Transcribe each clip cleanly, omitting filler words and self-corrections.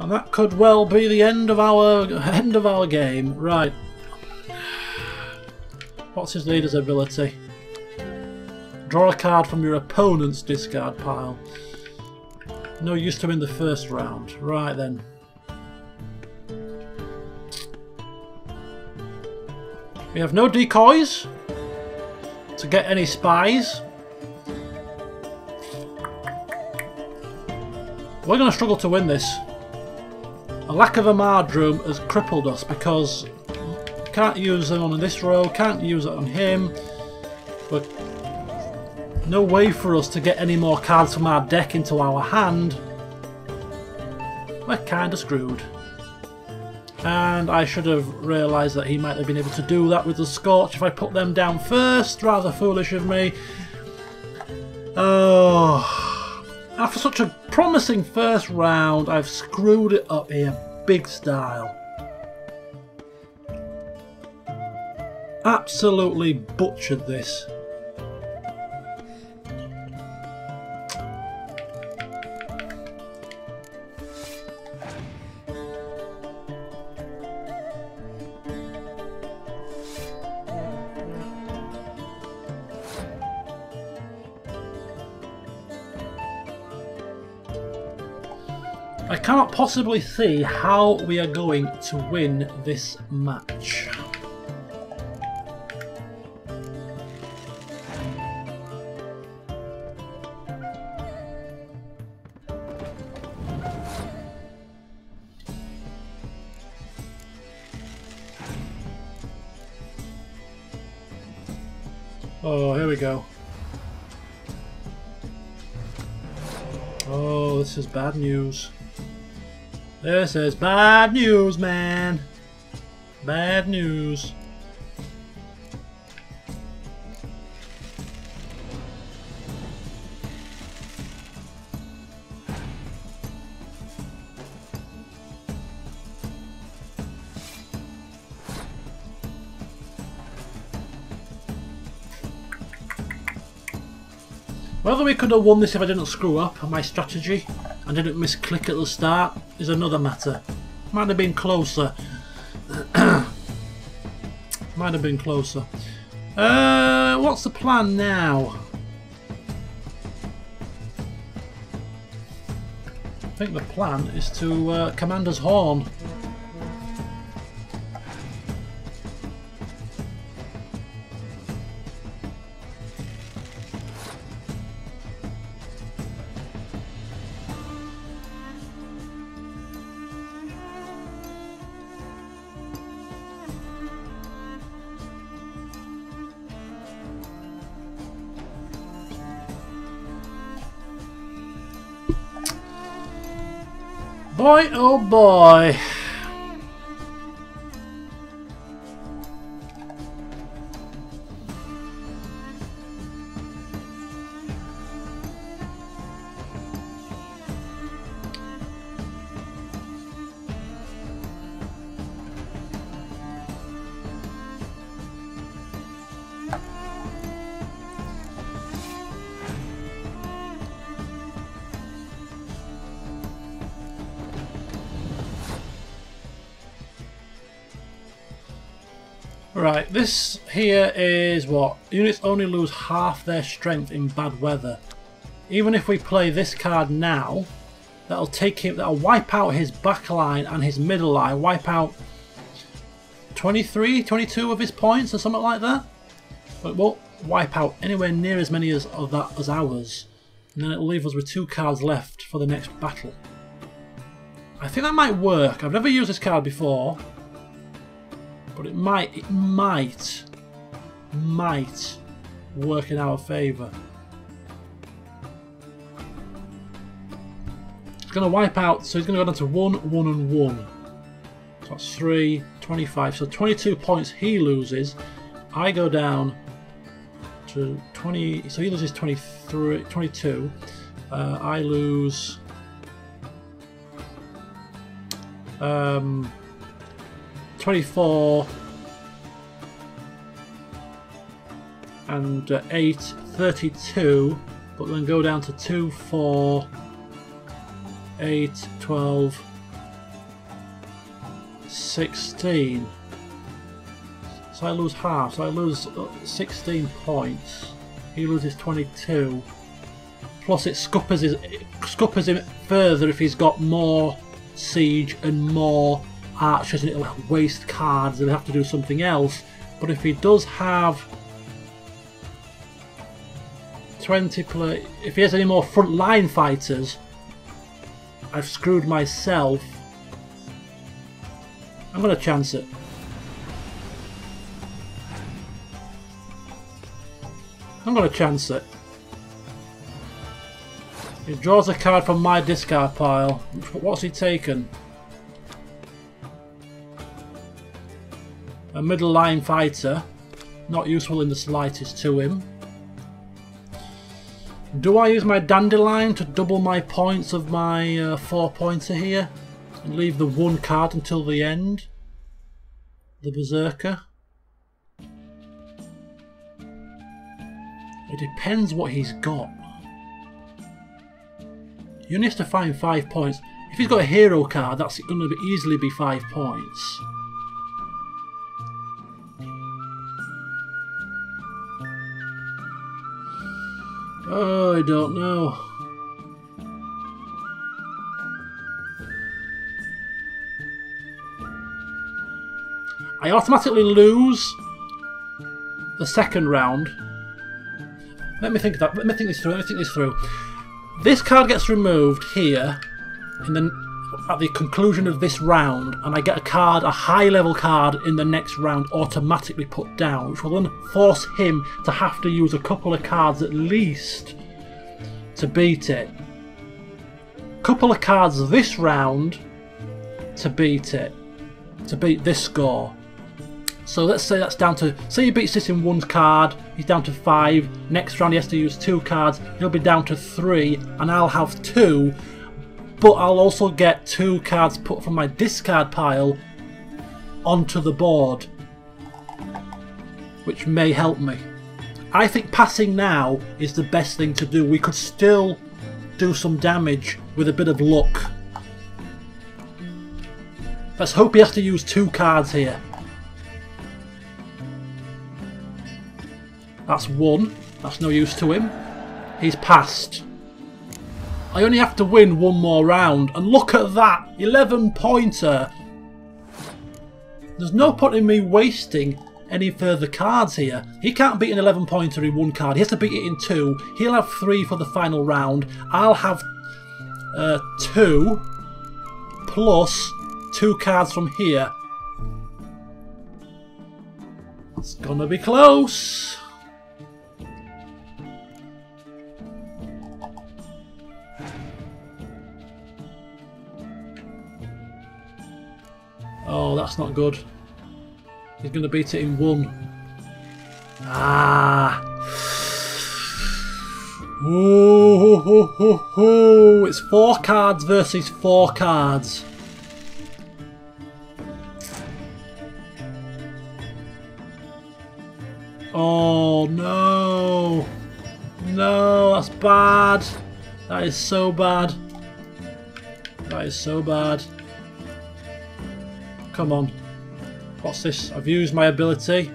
And that could well be the end of our game. Right. What's his leader's ability? Draw a card from your opponent's discard pile. No use to him in the first round. Right then. We have no decoys to get any spies. We're going to struggle to win this. A lack of a Mardroom has crippled us because we can't use it on this row, can't use it on him. But no way for us to get any more cards from our deck into our hand. We're kind of screwed. And I should have realised that he might have been able to do that with the Scorch if I put them down first. Rather foolish of me. Oh, after such a promising first round, I've screwed it up here, big style. Absolutely butchered this. I cannot possibly see how we are going to win this match. Oh, here we go. Oh, this is bad news. This is bad news, man. Bad news. Whether we could have won this if I didn't screw up on my strategy and didn't misclick at the start is another matter. Might have been closer. Might have been closer. What's the plan now? I think the plan is to Commander's Horn. Boy, oh boy. Right, this here is what? Units only lose half their strength in bad weather. Even if we play this card now, that'll wipe out his back line and his middle line, wipe out 23, 22 of his points or something like that. But it won't wipe out anywhere near as many as ours. And then it'll leave us with 2 cards left for the next battle. I think that might work. I've never used this card before. But it might work in our favour. It's going to wipe out, so he's going to go down to 1, 1 and 1. So that's 3, 25. So 22 points he loses. I go down to 20, so he loses 23, 22. I lose 24 and 8, 32, but then go down to 2, 4, 8, 12, 16. So I lose half, so I lose 16 points. He loses 22. Plus it scuppers him further if he's got more siege and more archers, and it'll waste cards and he'll have to do something else. But if he does have 20 play, if he has any more front line fighters, I've screwed myself. I'm going to chance it. I'm going to chance it. He draws a card from my discard pile. What's he taken? A middle line fighter. Not useful in the slightest to him. Do I use my dandelion to double my points of my 4-pointer here? And leave the one card until the end? The Berserker? It depends what he's got. You only have to find 5 points. If he's got a hero card, that's going to easily be 5 points. Oh, I don't know. I automatically lose the second round. Let me think of that. Let me think this through. This card gets removed here, and then at the conclusion of this round, and I get a high-level card in the next round automatically put down, which will then force him to have to use a couple of cards at least to beat it. Couple of cards this round to beat it, to beat this score. So let's say that's down to, say he beats this in one card, he's down to 5, next round he has to use 2 cards, he'll be down to 3, and I'll have 2, but I'll also get 2 cards put from my discard pile onto the board, which may help me. I think passing now is the best thing to do. We could still do some damage with a bit of luck. Let's hope he has to use 2 cards here. That's 1. That's no use to him. He's passed. I only have to win 1 more round. And look at that! 11-pointer! There's no point in me wasting any further cards here. He can't beat an 11-pointer in 1 card. He has to beat it in 2. He'll have 3 for the final round. I'll have 2 plus 2 cards from here. It's gonna be close. Oh, that's not good. He's going to beat it in 1. Ah! Ooh, it's 4 cards versus 4 cards. Oh no! No, that's bad. That is so bad. That is so bad. Come on. What's this? I've used my ability.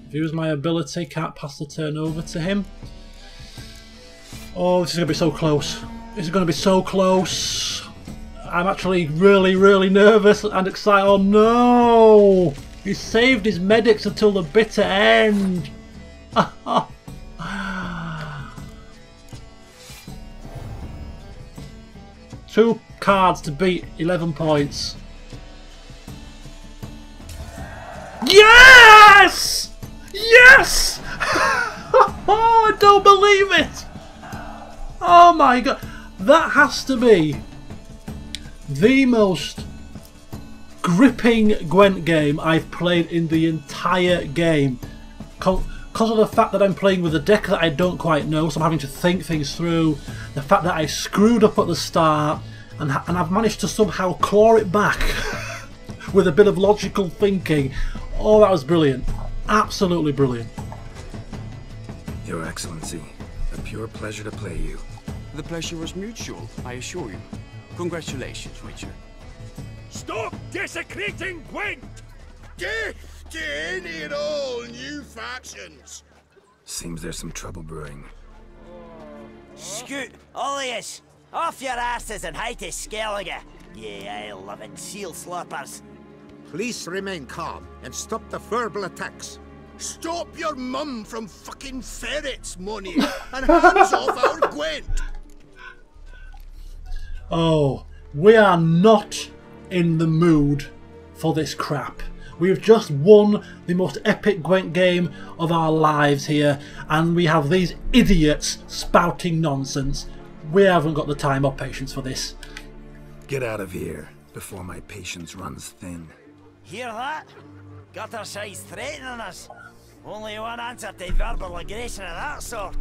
I've used my ability. Can't pass the turn over to him. Oh, this is going to be so close. This is going to be so close. I'm actually really, really nervous and excited. Oh no! He saved his medics until the bitter end. 2 cards to beat 11 points. Yes! Yes! Oh, I don't believe it! Oh my god. That has to be the most gripping Gwent game I've played in the entire game. Because of the fact that I'm playing with a deck that I don't quite know, so I'm having to think things through. The fact that I screwed up at the start, and I've managed to somehow claw it back with a bit of logical thinking. Oh, that was brilliant. Absolutely brilliant. Your Excellency, a pure pleasure to play you. The pleasure was mutual, I assure you. Congratulations, Witcher. Stop desecrating Gwent! Death to any and all new factions! Seems there's some trouble brewing. Scoot, all of yous! Off your asses and hide to Skellige, ye eye-loving seal slurpers. Please remain calm and stop the verbal attacks. Stop your mum from fucking ferrets, Money, and hands off our Gwent! Oh, we are not in the mood for this crap. We've just won the most epic Gwent game of our lives here, and we have these idiots spouting nonsense. We haven't got the time or patience for this. Get out of here before my patience runs thin. Hear that? Gutter-sized threatening us. Only one answer to verbal aggression of that sort.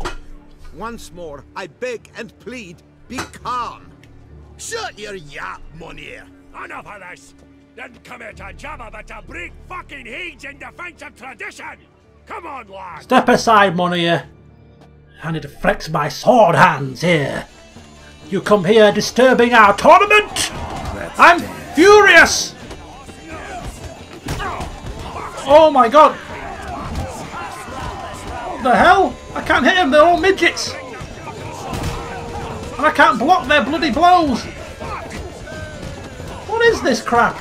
Once more, I beg and plead, be calm. Shut your yap, Money! Enough of this! Didn't come here to jabber, but to break fucking heads in defense of tradition! Come on, lad! Step aside, Money. I need to flex my sword hands here. You come here disturbing our tournament? I'm furious! Oh my god! What the hell? I can't hit them, they're all midgets! And I can't block their bloody blows! What is this crap?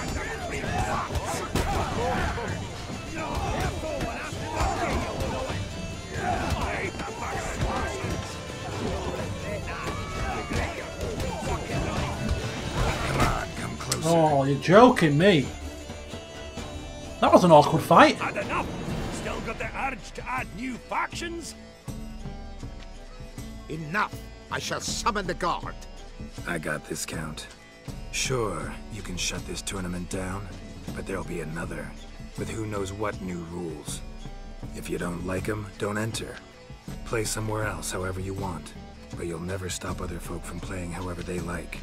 Come closer. Oh, you're joking me. That was an awkward fight. Had enough! Still got the urge to add new factions? Enough! I shall summon the guard. I got this, Count. Sure, you can shut this tournament down, but there'll be another, with who knows what new rules. If you don't like them, don't enter. Play somewhere else however you want, but you'll never stop other folk from playing however they like.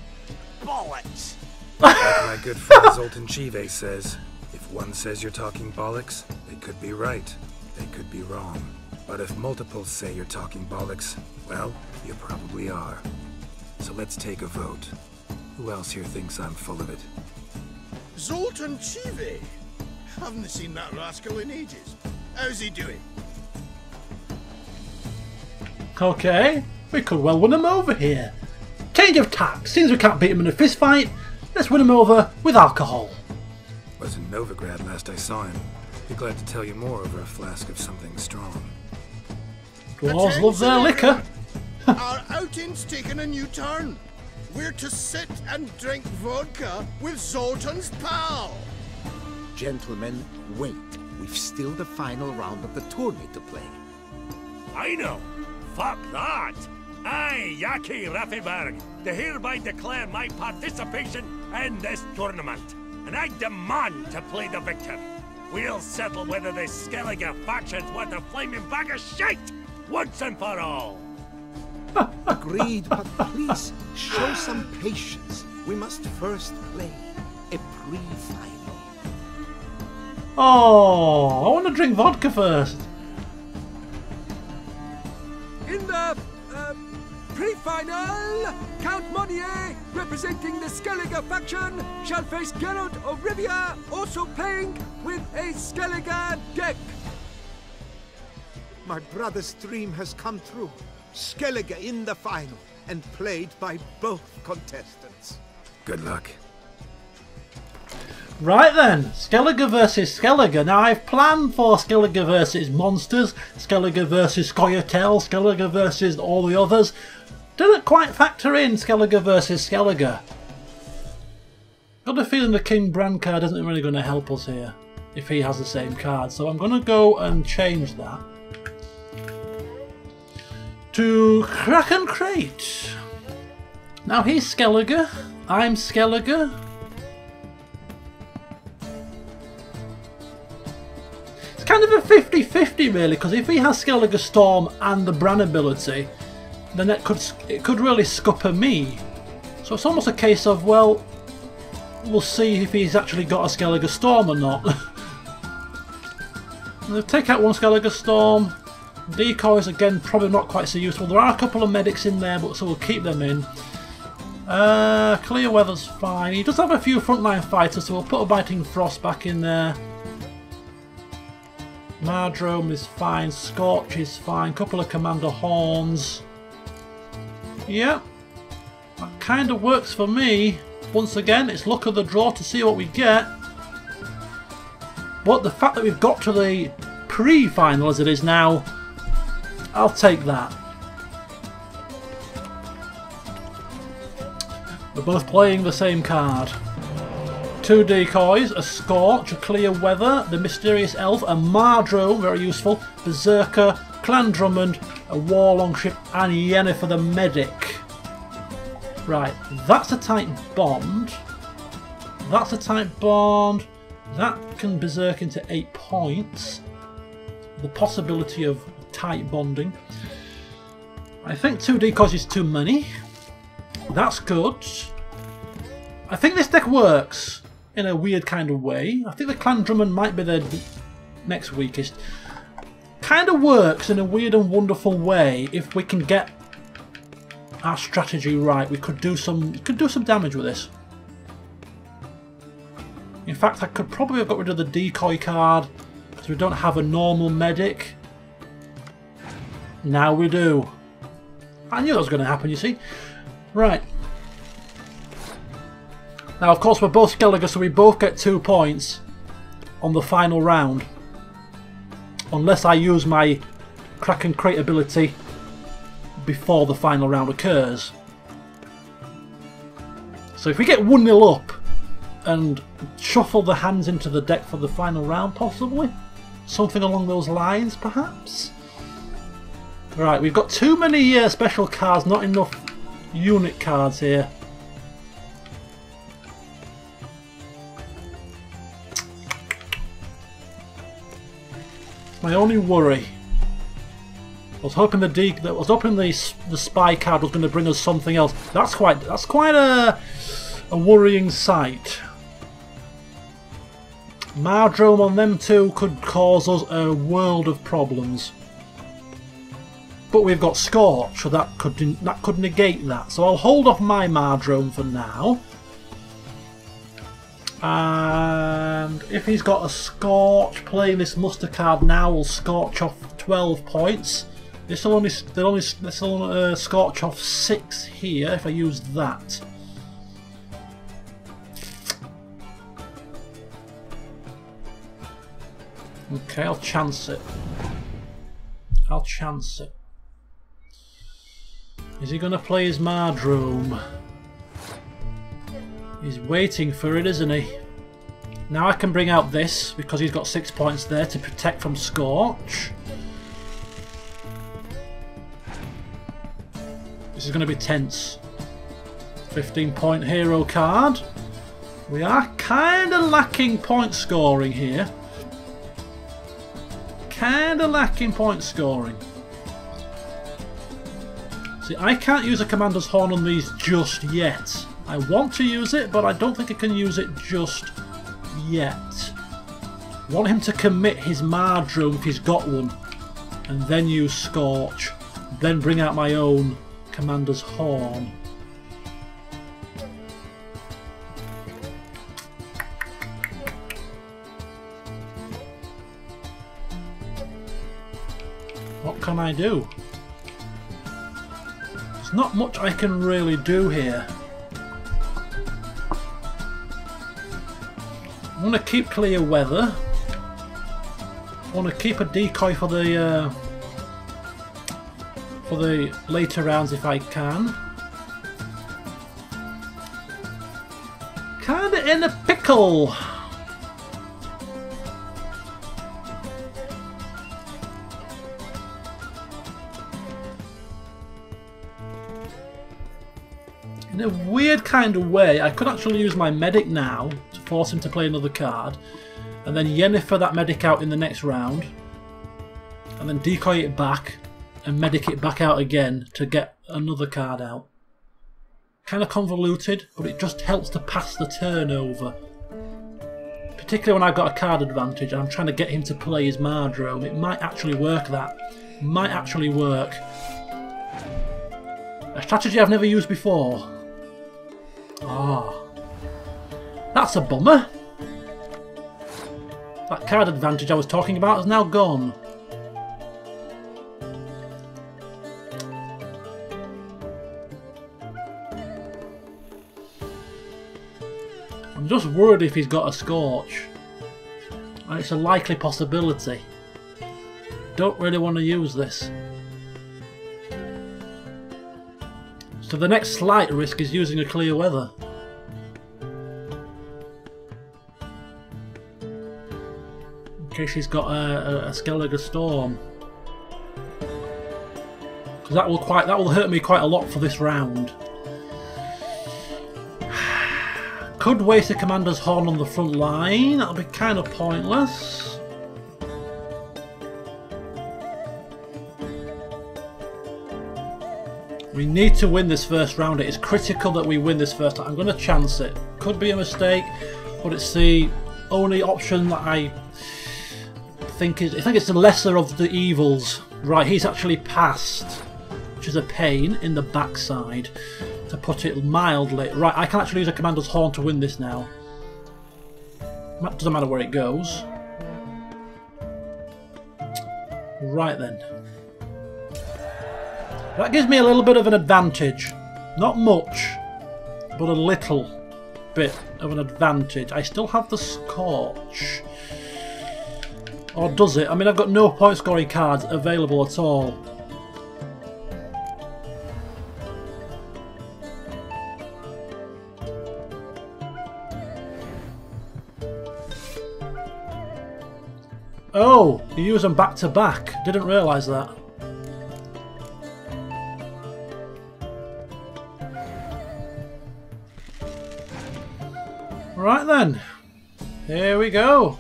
Bollocks! Like my good friend Zoltan Chive says, if one says you're talking bollocks, they could be right, they could be wrong. But if multiples say you're talking bollocks, well, you probably are. So let's take a vote. Who else here thinks I'm full of it? Zoltan Chive? Haven't seen that rascal in ages. How's he doing? Okay, we could well win him over here. Change of tack. Since we can't beat him in a fist fight, let's win him over with alcohol. Was in Novigrad last I saw him. Be glad to tell you more over a flask of something strong. Dwarves love their liquor. Our outing's taken a new turn. We're to sit and drink vodka with Zoltan's pal. Gentlemen, wait. We've still the final round of the tournament to play. I know! Fuck that! I, Yaki Raffiberg, do hereby declare my participation in this tournament, and I demand to play the victor. We'll settle whether this Skellige faction's worth a flaming bag of shite, once and for all. Agreed, but please, show some patience. We must first play a pre-final. Oh, I want to drink vodka first. In the pre-final, Count Monnier, representing the Skellige faction, shall face Geralt of Rivia, also playing with a Skellige deck. My brother's dream has come true. Skellige in the final, and played by both contestants. Good luck. Right then, Skellige versus Skellige. Now I've planned for Skellige versus monsters, Skellige versus Scoia'tael, Skellige versus all the others. Didn't quite factor in Skellige versus Skellige. Got a feeling the King Bran card isn't really going to help us here, if he has the same card. So I'm going to go and change that to Kraken Crate. Now he's Skellige, I'm Skellige. It's kind of a 50-50 really, because if he has Skellige Storm and the Bran ability, then it could really scupper me. So it's almost a case of, well, we'll see if he's actually got a Skellige Storm or not. We'll take out one Skellige Storm. Decoys again, probably not quite so useful. There are a couple of medics in there, but so we'll keep them in. Clear weather's fine. He does have a few frontline fighters, so we'll put a Biting Frost back in there. Mardrome is fine. Scorch is fine. Couple of Commander Horns. Yeah, that kind of works for me. Once again, it's luck of the draw to see what we get. But the fact that we've got to the pre-final as it is now, I'll take that. We're both playing the same card. 2 decoys, a Scorch, a Clear Weather, the Mysterious Elf, a Mardrome, very useful, Berserker, Clan Drummond, a War Longship, and Yennefer the Medic. Right, that's a tight bond. That's a tight bond. That can berserk into 8 points. The possibility of tight bonding. I think 2 decoys is too many. That's good. I think this deck works in a weird kind of way. I think the Clan Drummond might be the next weakest. Kind of works in a weird and wonderful way if we can get our strategy right. We could do some damage with this. In fact, I could probably have got rid of the decoy card because we don't have a normal medic. Now we do. I knew that was going to happen, you see. Right. Now, of course, we're both Skellige, so we both get 2 points on the final round. Unless I use my Crack and Crate ability before the final round occurs. So if we get 1-0 up and shuffle the hands into the deck for the final round, possibly? Something along those lines, perhaps? Right, we've got too many special cards, not enough unit cards here. It's my only worry. I was hoping the spy card was going to bring us something else. That's quite a worrying sight. Mardrome on them two could cause us a world of problems. But we've got Scorch, so that could negate that. So I'll hold off my Mardrome for now. And if he's got a Scorch, playing this muster card now will Scorch off 12 points. This will only Scorch off 6 here if I use that. Okay, I'll chance it. I'll chance it. Is he going to play his Mardrome? He's waiting for it, isn't he? Now I can bring out this, because he's got 6 points there to protect from Scorch. This is going to be tense. 15-point hero card. We are kind of lacking point scoring here. Kind of lacking point scoring. See, I can't use a Commander's Horn on these just yet. I want to use it, but I don't think I can use it just yet. I want him to commit his Mardrome if he's got one, and then use Scorch, then bring out my own Commander's Horn. What can I do? There's not much I can really do here. I want to keep Clear Weather. I want to keep a decoy for the later rounds if I can. Kinda in a pickle. In a weird kind of way, I could actually use my medic now to force him to play another card, and then Yennefer that medic out in the next round, and then decoy it back and medic it back out again to get another card out. Kind of convoluted, but it just helps to pass the turn over. Particularly when I've got a card advantage and I'm trying to get him to play his Mardrome. It might actually work, that. It might actually work. A strategy I've never used before. Oh. That's a bummer. That card advantage I was talking about is now gone. I'm just worried if he's got a Scorch. And it's a likely possibility. Don't really want to use this. So the next slight risk is using a Clear Weather. In case he's got a Skellige Storm. Because that will hurt me quite a lot for this round. Could waste a Commander's Horn on the front line. That'll be kind of pointless. We need to win this first round. It is critical that we win this first. I'm going to chance it. Could be a mistake, but it's the only option that I think it's the lesser of the evils. Right, he's actually passed, which is a pain in the backside, to put it mildly. Right, I can actually use a Commander's Horn to win this now. Doesn't matter where it goes. Right then. That gives me a little bit of an advantage. Not much, but a little bit of an advantage. I still have the Scorch. Or does it? I mean, I've got no point scoring cards available at all. Oh, you use them back to back. Didn't realise that. Right then, here we go.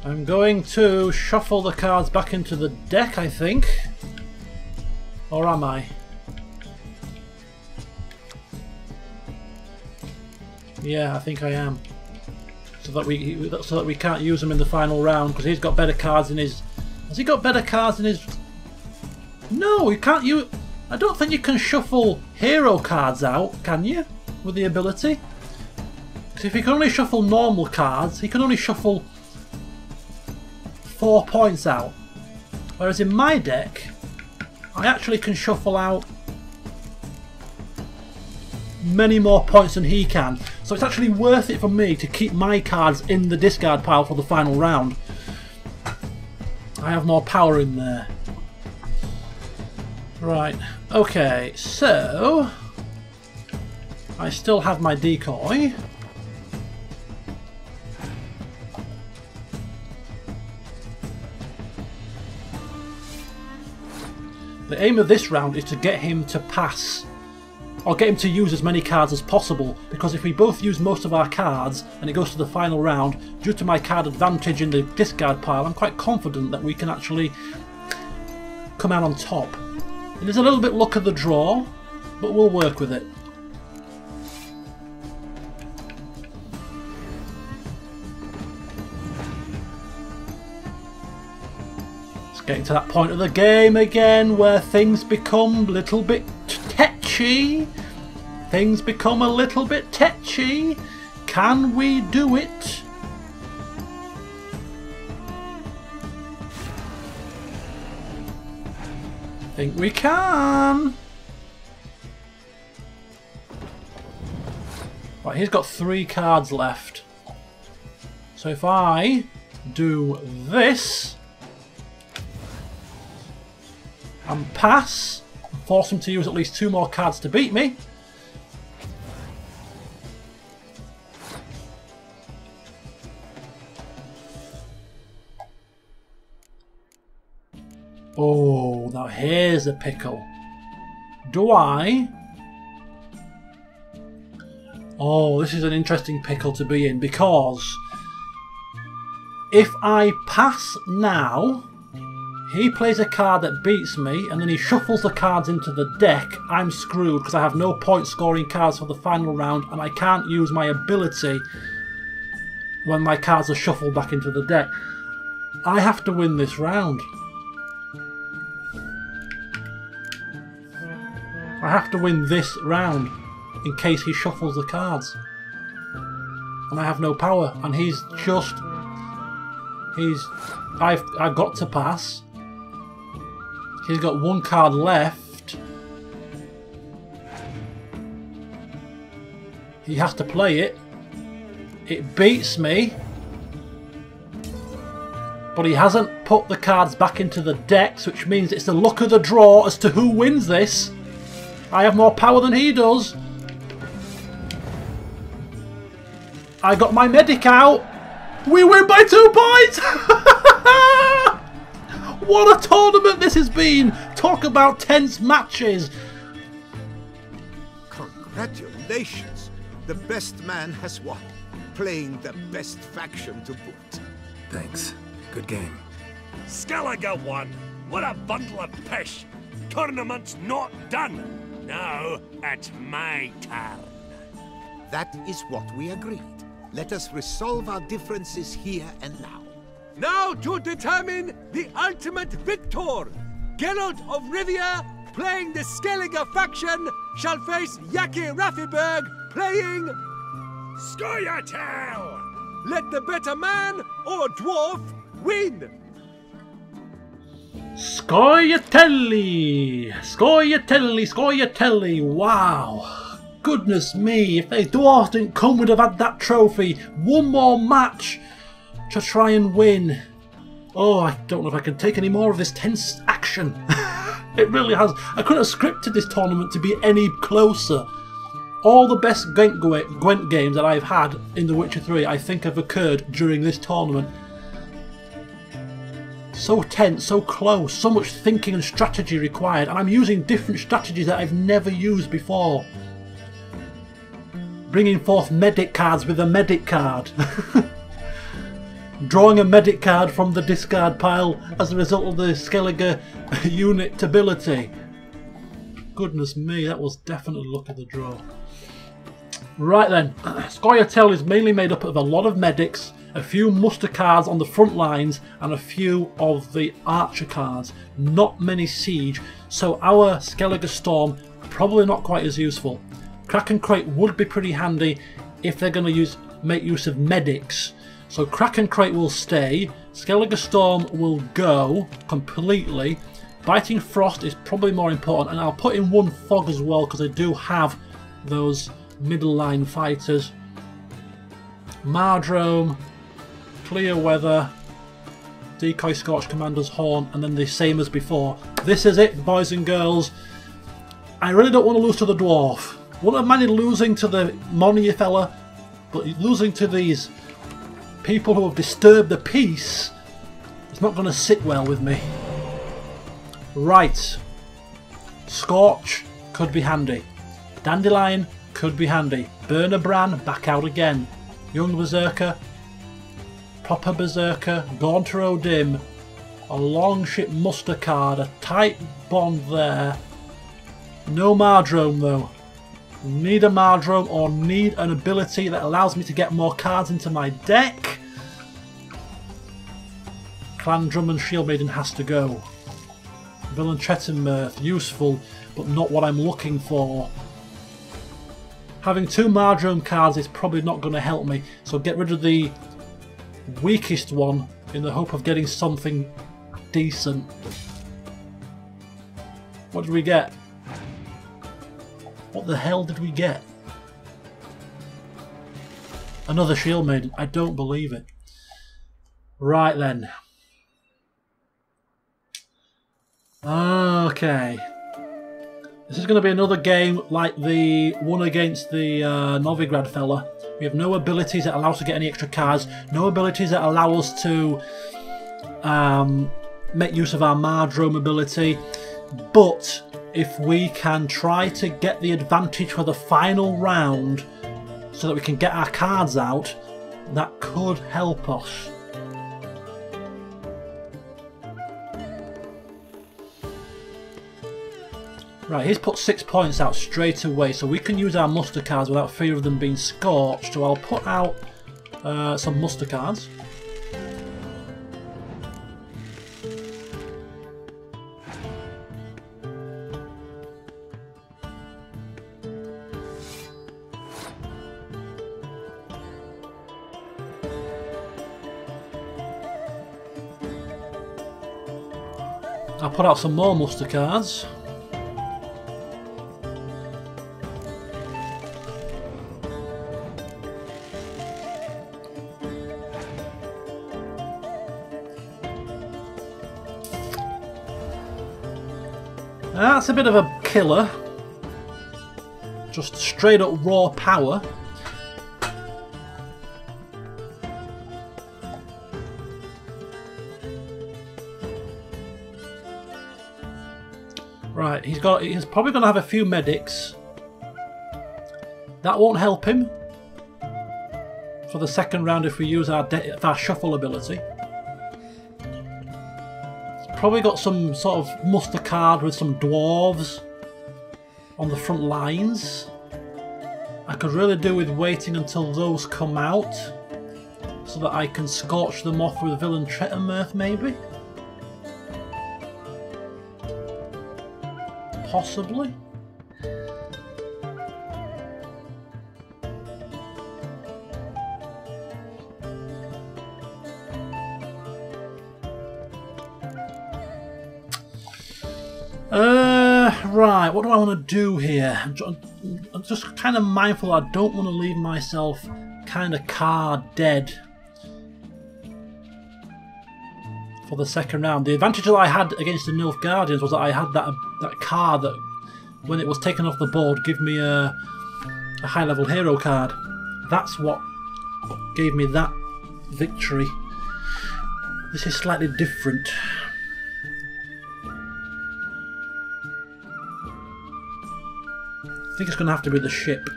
I'm going to shuffle the cards back into the deck, I think. Or am I? Yeah, I think I am. So that we can't use them in the final round because he's got better cards in his. Has he got better cards in his? No, you can't use. I don't think you can shuffle hero cards out, can you? With the ability. Because if he can only shuffle normal cards, he can only shuffle 4 points out. Whereas in my deck, I actually can shuffle out many more points than he can. So it's actually worth it for me to keep my cards in the discard pile for the final round. I have more power in there. Right, okay, so I still have my decoy. The aim of this round is to get him to pass, or get him to use as many cards as possible, because if we both use most of our cards and it goes to the final round, due to my card advantage in the discard pile, I'm quite confident that we can actually come out on top. It is a little bit luck of the draw, but we'll work with it. It's getting to that point of the game again where things become a little bit tetchy. Things become a little bit tetchy. Can we do it? I think we can. Right, he's got 3 cards left. So if I do this and pass, force him to use at least 2 more cards to beat me. Oh, now here's a pickle. Do I? Oh, this is an interesting pickle to be in, because if I pass now, he plays a card that beats me and then he shuffles the cards into the deck. I'm screwed because I have no point scoring cards for the final round and I can't use my ability when my cards are shuffled back into the deck. I have to win this round. I have to win this round in case he shuffles the cards. And I have no power, and I've got to pass. He's got one card left. He has to play it. It beats me. But he hasn't put the cards back into the decks, which means it's the luck of the draw as to who wins this. I have more power than he does. I got my medic out. We win by 2 points. What a tournament this has been. Talk about tense matches. Congratulations. The best man has won. Playing the best faction to boot. Thanks. Good game. Skellige won. What a bundle of pish. Tournament's not done. Now it's my turn. That is what we agreed. Let us resolve our differences here and now. Now to determine the ultimate victor. Geralt of Rivia, playing the Skellige faction, shall face Yaki Raffiberg, playing Scoia'tael! Let the better man or dwarf win. Scoia'tael! Scoia'tael! Scoia'tael! Wow! Goodness me, if the dwarves didn't come, we'd have had that trophy. One more match to try and win. Oh, I don't know if I can take any more of this tense action. It really has. I couldn't have scripted this tournament to be any closer. All the best Gwent games that I've had in The Witcher 3 I think have occurred during this tournament. So tense, so close, so much thinking and strategy required, and I'm using different strategies that I've never used before. Bringing forth medic cards with a medic card. Drawing a medic card from the discard pile as a result of the Skellige unit ability. Goodness me, that was definitely luck of the draw. Right then, Scoia'tael is mainly made up of a lot of medics, a few muster cards on the front lines, and a few of the archer cards. Not many siege, so our Skellige Storm probably not quite as useful. Kraken Crate would be pretty handy if they're going to make use of medics. So Kraken Crate will stay, Skellige Storm will go completely. Biting Frost is probably more important, and I'll put in one Fog as well because I do have those middle line fighters. Mardrome, Clear Weather, Decoy Scorch Commander's Horn, and then the same as before. This is it, boys and girls. I really don't want to lose to the Dwarf. Wouldn't have minded losing to the Monier fella, but losing to these people who have disturbed the peace, it's not going to sit well with me. Right. Scorch could be handy. Dandelion could be handy. Burner Bran back out again. Young Berserker. Proper Berserker. Gaunter O'Dim. A Longship Muster card. A tight bond there. No Mardrome though. Need a Mardrome or need an ability that allows me to get more cards into my deck. Clan Drum and Shield Maiden has to go. Villain Chettenmirth, useful, but not what I'm looking for. Having two Mardrome cards is probably not going to help me, so get rid of the weakest one in the hope of getting something decent. What did we get? What the hell did we get? Another Shield Maiden. I don't believe it. Right then. Okay. This is going to be another game like the one against the Novigrad fella. We have no abilities that allow us to get any extra cards. No abilities that allow us to make use of our Mardrome ability. But if we can try to get the advantage for the final round so that we can get our cards out, that could help us. Right, he's put 6 points out straight away, so we can use our muster cards without fear of them being scorched. So I'll put out some muster cards. I'll put out some more muster cards. That's a bit of a killer. Just straight up raw power. Right, he's probably going to have a few medics. That won't help him for the second round if we use our shuffle ability. Probably got some sort of muster card with some dwarves on the front lines. I could really do with waiting until those come out so that I can scorch them off with Villain Trettermirth maybe? Possibly? Right, what do I want to do here? I'm just kind of mindful I don't want to leave myself kind of card dead for the second round. The advantage that I had against the Nilfgaardians was that I had that card that, when it was taken off the board, give me a high level hero card. That's what gave me that victory. This is slightly different. I think it's going to have to be the ship.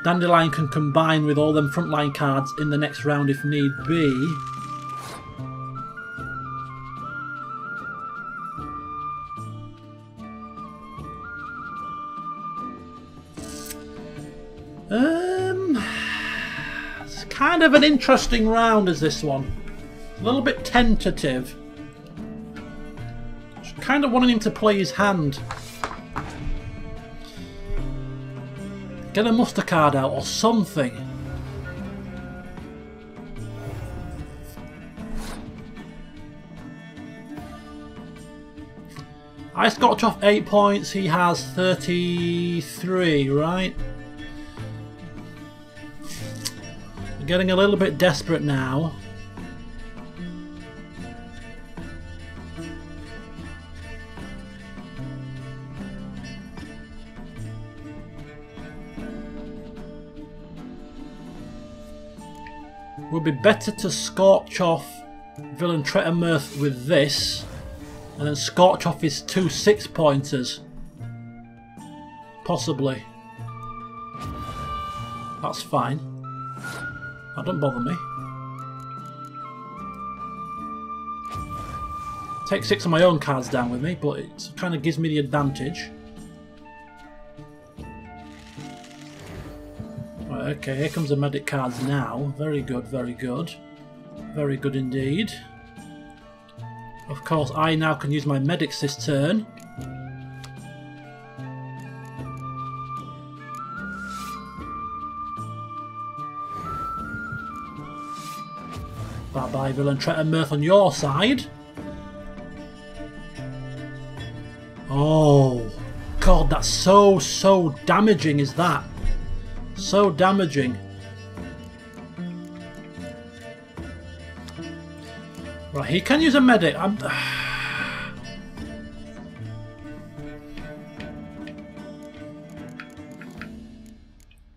Dandelion can combine with all them frontline cards in the next round if need be. It's kind of an interesting round as this one. A little bit tentative. Just kind of wanting him to play his hand. Get a muster card out or something. I scotch off 8 points, he has 33, right? I'm getting a little bit desperate now. Would be better to scorch off Villain Trettermirth with this and then scorch off his 2 6-pointers. Possibly. That's fine. That don't bother me. Take 6 of my own cards down with me, but it kind of gives me the advantage. Okay, here comes the medic cards now. Very good, very good. Very good indeed. Of course, I now can use my medics this turn. Bye-bye, Villain Trettermirth on your side. Oh, God, that's so damaging, is that? So damaging. Right, he can use a medic. I'm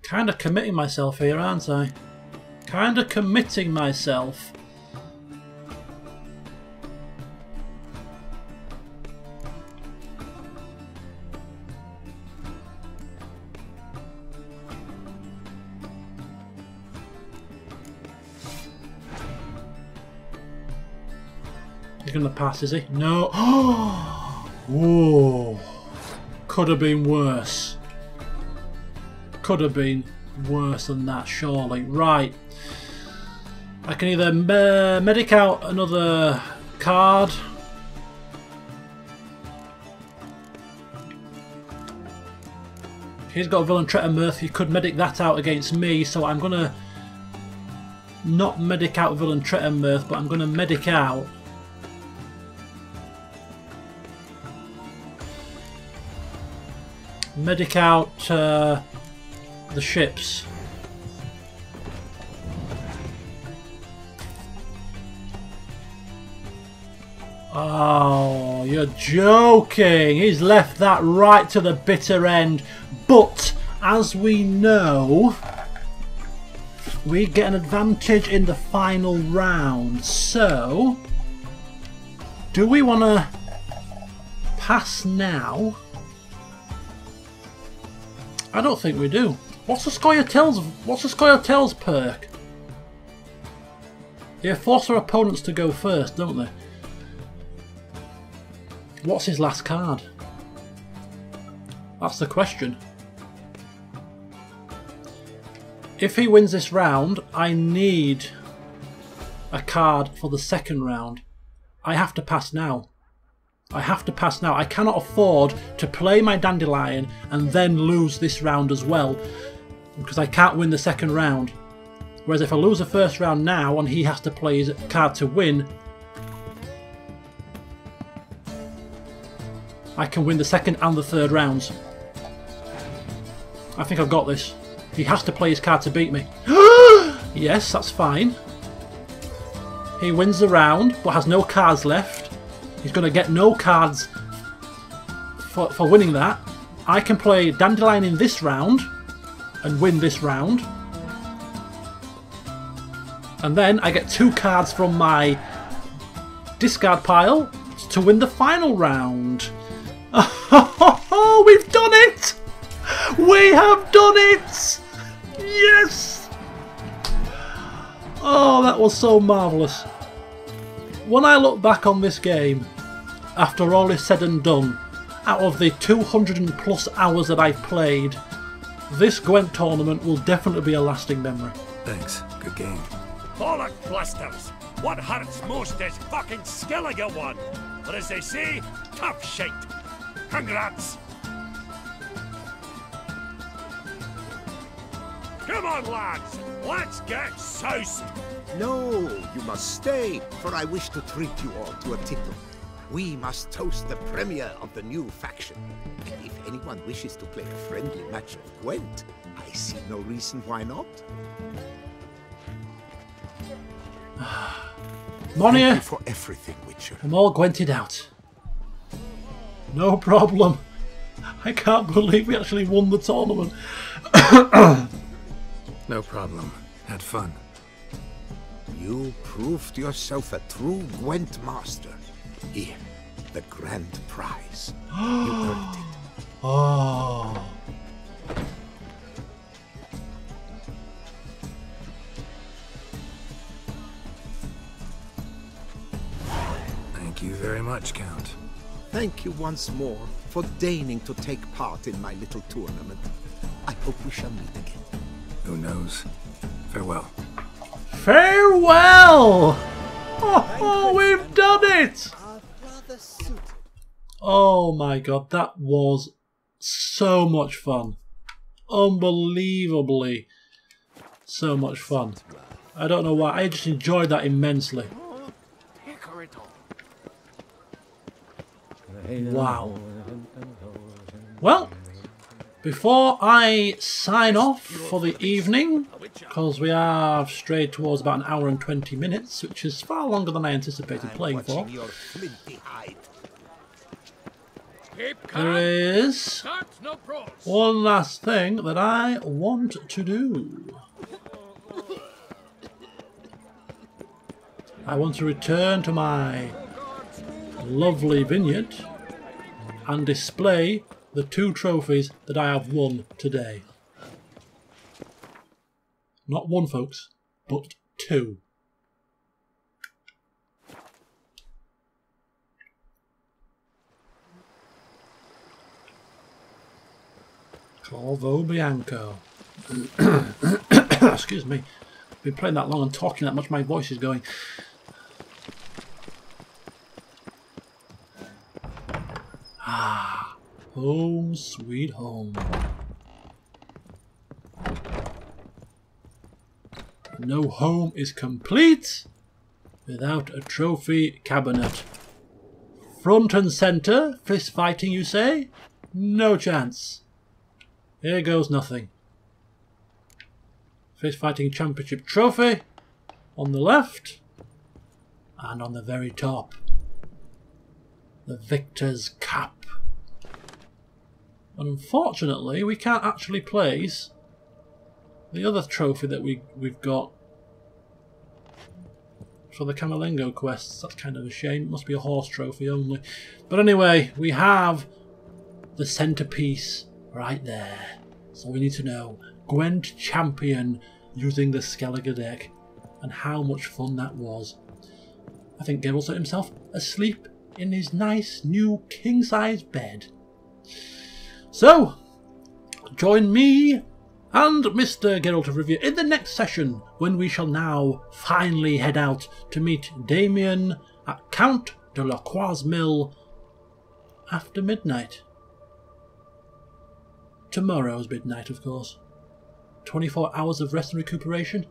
kind of committing myself here, aren't I? Kind of committing myself. He's going to pass, is he? No. Oh, could have been worse. Could have been worse than that, surely. Right. I can either medic out another card. He's got a Villain Trettermirth. He could medic that out against me, so I'm going to not medic out Villain Trettermirth, but I'm going to medic out medic out the ships. Oh, you're joking. He's left that right to the bitter end. But, as we know, we get an advantage in the final round. So, do we want to pass now? I don't think we do. What's the Scoia'tael's perk? They force their opponents to go first, don't they? What's his last card? That's the question. If he wins this round, I need a card for the second round. I have to pass now. I have to pass now. I cannot afford to play my Dandelion and then lose this round as well, because I can't win the second round. Whereas if I lose the first round now and he has to play his card to win, I can win the second and the third rounds. I think I've got this. He has to play his card to beat me. Yes, that's fine. He wins the round, but has no cards left. He's going to get no cards for winning that. I can play Dandelion in this round and win this round. And then I get 2 cards from my discard pile to win the final round. Oh, we've done it! We have done it! Yes! Oh, that was so marvellous. When I look back on this game, after all is said and done, out of the 200+ hours that I've played, this Gwent tournament will definitely be a lasting memory. Thanks. Good game. Bollock blisters! What hurts most is fucking Skellige one. But as they say, tough shite. Congrats! Come on, lads! Let's get soused! No, you must stay, for I wish to treat you all to a tipple. We must toast the premier of the new faction. And if anyone wishes to play a friendly match of Gwent, I see no reason why not. Monia, thank you for everything, Witcher. I'm all Gwented out. No problem. I can't believe we actually won the tournament. No problem. Had fun. You proved yourself a true Gwent master. Here, the grand prize. You earned it. Oh. Thank you very much, Count. Thank you once more for deigning to take part in my little tournament. I hope we shall meet again. Who knows? Farewell. Farewell! Oh, we've done it! Oh my god, that was so much fun. Unbelievably so much fun. I don't know why, I just enjoyed that immensely. Wow. Well, before I sign off for the evening, because we are straight towards about 1 hour and 20 minutes, which is far longer than I anticipated playing for, there is one last thing that I want to do. I want to return to my lovely vineyard and display the 2 trophies that I have won today. Not 1, folks, but 2. Corvo Bianco. Excuse me. I've been playing that long and talking that much, my voice is going. Ah, home sweet home. No home is complete without a trophy cabinet. Front and centre, fist fighting you say? No chance. Here goes nothing. Fist Fighting Championship trophy on the left, and on the very top, the Victor's Cap. And unfortunately, we can't actually place the other trophy that we've got for the Camerlengo quests. That's kind of a shame. It must be a horse trophy only. But anyway, we have the centerpiece right there. So we need to know Gwent champion using the Skellige deck and how much fun that was. I think Geralt set himself asleep in his nice new king-size bed. So, join me and Mr. Geralt of Rivia in the next session, when we shall now finally head out to meet Damien at Count de la Croix's mill after midnight. Tomorrow's midnight, of course. 24 hours of rest and recuperation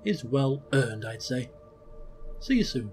is well earned, I'd say. See you soon.